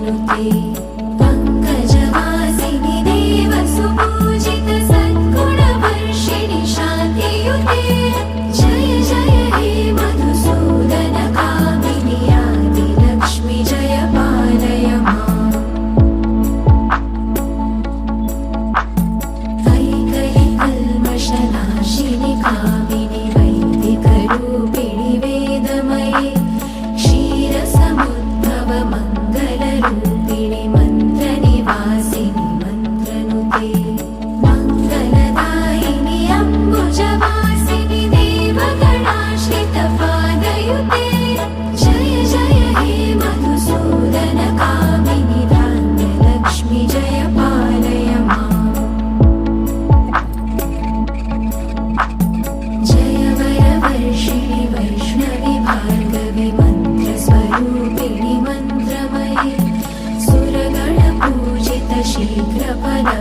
मन्त्रनुते पङ्कजवासिनि देवसुपूजित सद्गुणवर्षिणि शान्तियुते जय जय हे मधुसूदन कामिनि आदिलक्ष्मि जय पालय माम् कल्मषनाशिनि कामिनि वैदिकरूपिणि वेदमये क्षीरसमुद्भव मङ्गलरूपिणि मन्त्रनिवासिनि मन्त्रनुते मङ्गलदायिनि अम्बुजवासिनि देवगणाश्रितपादयुते जय जय हे मधुसूदन कामिनि धान्यलक्ष्मि जय पालय माम् वर्षिणि वैष्णवि भार्गवि मन्त्रस्वरूपिणि मन्त्रमये सुरगणपूजित शीघ्रफल